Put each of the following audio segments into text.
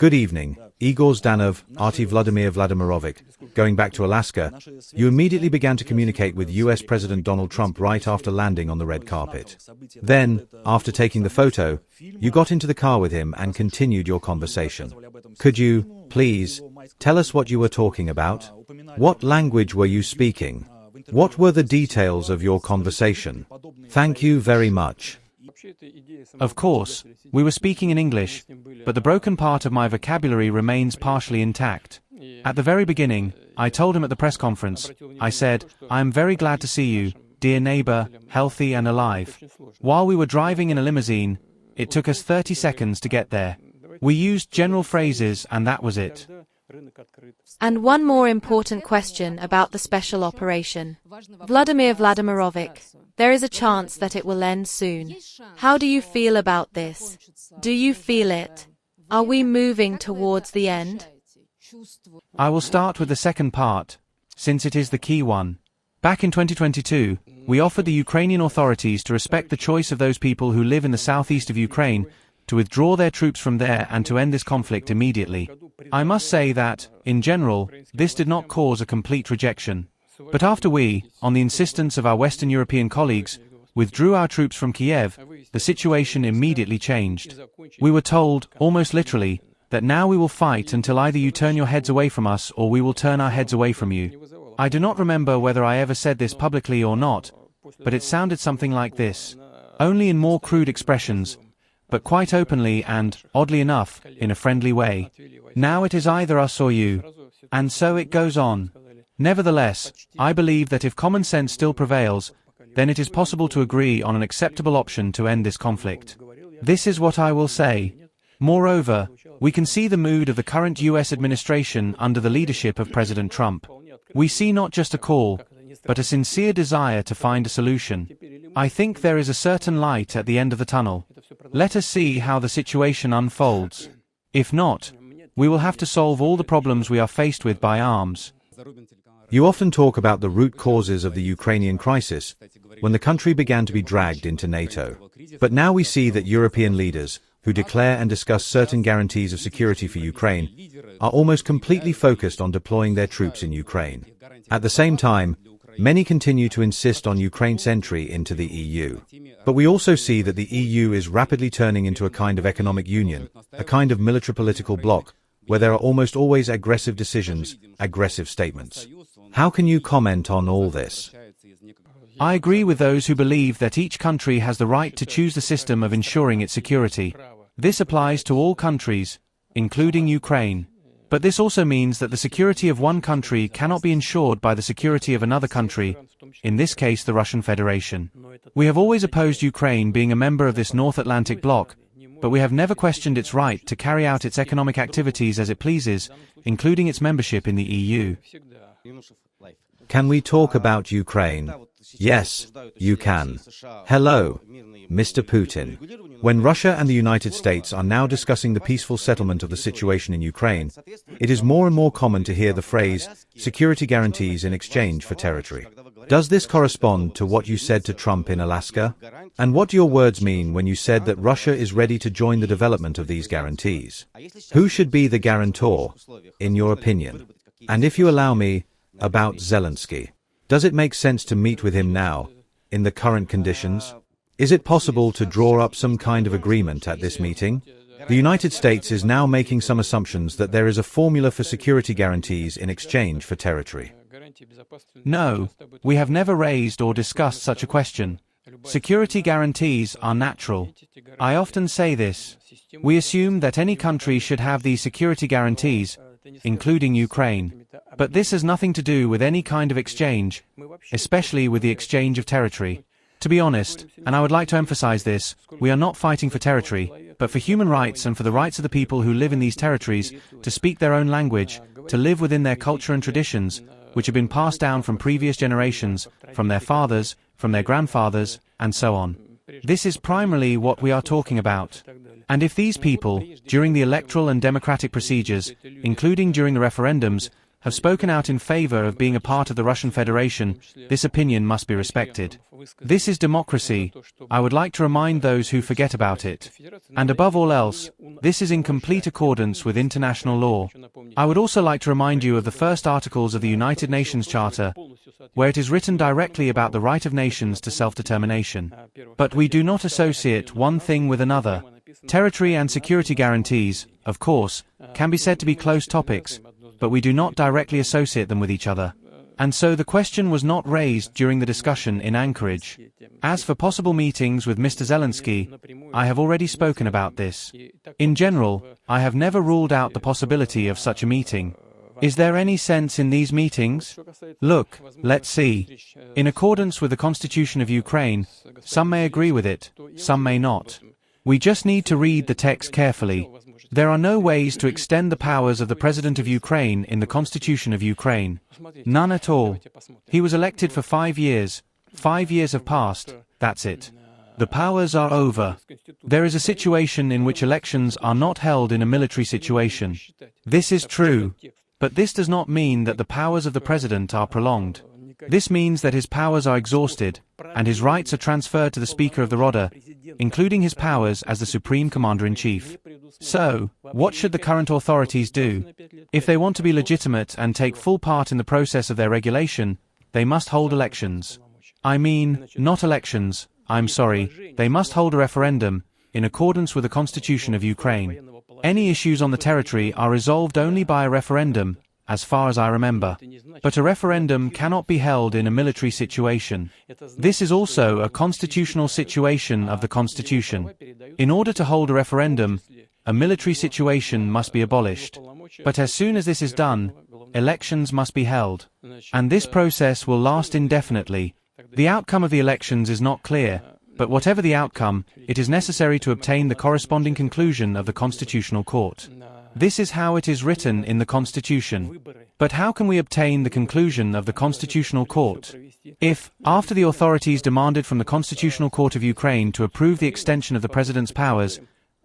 Good evening, Igor Zdanov, Arty Vladimir Vladimirovic. Going back to Alaska, you immediately began to communicate with US President Donald Trump right after landing on the red carpet. Then, after taking the photo, you got into the car with him and continued your conversation. Could you, please, tell us what you were talking about? What language were you speaking? What were the details of your conversation? Thank you very much. Of course, we were speaking in English, but the broken part of my vocabulary remains partially intact. At the very beginning, I told him at the press conference, I said, "I am very glad to see you, dear neighbor, healthy and alive." While we were driving in a limousine, it took us 30 seconds to get there. We used general phrases and that was it. And one more important question about the special operation. Vladimir Vladimirovic, there is a chance that it will end soon. How do you feel about this? Do you feel it? Are we moving towards the end? I will start with the second part, since it is the key one. Back in 2022, we offered the Ukrainian authorities to respect the choice of those people who live in the southeast of Ukraine, to withdraw their troops from there and to end this conflict immediately. I must say that, in general, this did not cause a complete rejection. But after we, on the insistence of our Western European colleagues, withdrew our troops from Kiev, the situation immediately changed. We were told, almost literally, that now we will fight until either you turn your heads away from us or we will turn our heads away from you. I do not remember whether I ever said this publicly or not, but it sounded something like this. Only in more crude expressions, but quite openly and, oddly enough, in a friendly way. Now it is either us or you. And so it goes on. Nevertheless, I believe that if common sense still prevails, then it is possible to agree on an acceptable option to end this conflict. This is what I will say. Moreover, we can see the mood of the current US administration under the leadership of President Trump. We see not just a call, but a sincere desire to find a solution. I think there is a certain light at the end of the tunnel. Let us see how the situation unfolds. If not, we will have to solve all the problems we are faced with by arms. You often talk about the root causes of the Ukrainian crisis, when the country began to be dragged into NATO. But now we see that European leaders, who declare and discuss certain guarantees of security for Ukraine, are almost completely focused on deploying their troops in Ukraine. At the same time, many continue to insist on Ukraine's entry into the EU. But we also see that the EU is rapidly turning into a kind of economic union, a kind of military political bloc, where there are almost always aggressive decisions, aggressive statements. How can you comment on all this? I agree with those who believe that each country has the right to choose the system of ensuring its security. This applies to all countries, including Ukraine. But this also means that the security of one country cannot be ensured by the security of another country, in this case the Russian Federation. We have always opposed Ukraine being a member of this North Atlantic bloc, but we have never questioned its right to carry out its economic activities as it pleases, including its membership in the EU. Can we talk about Ukraine? Yes, you can. Hello, Mr. Putin. When Russia and the United States are now discussing the peaceful settlement of the situation in Ukraine, it is more and more common to hear the phrase, security guarantees in exchange for territory. Does this correspond to what you said to Trump in Alaska? And what do your words mean when you said that Russia is ready to join the development of these guarantees? Who should be the guarantor, in your opinion? And if you allow me, about Zelensky. Does it make sense to meet with him now, in the current conditions? Is it possible to draw up some kind of agreement at this meeting? The United States is now making some assumptions that there is a formula for security guarantees in exchange for territory. No, we have never raised or discussed such a question. Security guarantees are natural. I often say this. We assume that any country should have these security guarantees, including Ukraine. But this has nothing to do with any kind of exchange, especially with the exchange of territory. To be honest, and I would like to emphasize this, we are not fighting for territory, but for human rights and for the rights of the people who live in these territories to speak their own language, to live within their culture and traditions, which have been passed down from previous generations, from their fathers, from their grandfathers, and so on. This is primarily what we are talking about. And if these people, during the electoral and democratic procedures, including during the referendums, have spoken out in favor of being a part of the Russian Federation, this opinion must be respected. This is democracy. I would like to remind those who forget about it. And above all else, this is in complete accordance with international law. I would also like to remind you of the first articles of the United Nations Charter, where it is written directly about the right of nations to self-determination. But we do not associate one thing with another. Territory and security guarantees, of course, can be said to be close topics, but we do not directly associate them with each other. And so the question was not raised during the discussion in Anchorage. As for possible meetings with Mr. Zelensky, I have already spoken about this. In general, I have never ruled out the possibility of such a meeting. Is there any sense in these meetings? Look, let's see. In accordance with the Constitution of Ukraine, some may agree with it, some may not. We just need to read the text carefully. There are no ways to extend the powers of the President of Ukraine in the Constitution of Ukraine. None at all. He was elected for 5 years. 5 years have passed, that's it. The powers are over. There is a situation in which elections are not held in a military situation. This is true. But this does not mean that the powers of the President are prolonged. This means that his powers are exhausted, and his rights are transferred to the Speaker of the Rada, including his powers as the Supreme Commander-in-Chief. So, what should the current authorities do? If they want to be legitimate and take full part in the process of their regulation, they must hold elections. I mean, not elections, I'm sorry, they must hold a referendum, in accordance with the Constitution of Ukraine. Any issues on the territory are resolved only by a referendum, as far as I remember. But a referendum cannot be held in a military situation. This is also a constitutional situation of the Constitution. In order to hold a referendum, a military situation must be abolished. But as soon as this is done, elections must be held. And this process will last indefinitely. The outcome of the elections is not clear, but whatever the outcome, it is necessary to obtain the corresponding conclusion of the Constitutional Court. This is how it is written in the Constitution. But how can we obtain the conclusion of the Constitutional Court? If, after the authorities demanded from the Constitutional Court of Ukraine to approve the extension of the President's powers,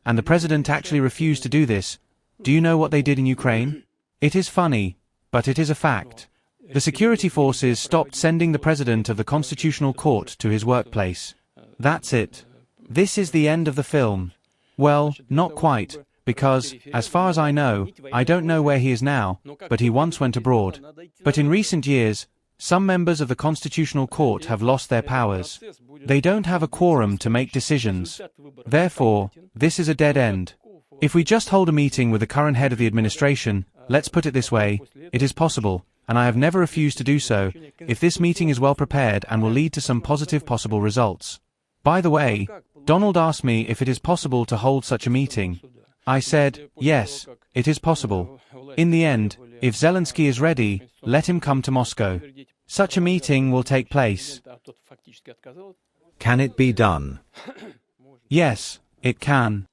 and the President actually refused to do this, do you know what they did in Ukraine? It is funny, but it is a fact. The security forces stopped sending the President of the Constitutional Court to his workplace. That's it. This is the end of the film. Well, not quite. Because, as far as I know, I don't know where he is now, but he once went abroad. But in recent years, some members of the Constitutional Court have lost their powers. They don't have a quorum to make decisions. Therefore, this is a dead end. If we just hold a meeting with the current head of the administration, let's put it this way, it is possible, and I have never refused to do so, if this meeting is well prepared and will lead to some positive possible results. By the way, Donald asked me if it is possible to hold such a meeting. I said, yes, it is possible. In the end, if Zelensky is ready, let him come to Moscow. Such a meeting will take place. Can it be done? Yes, it can.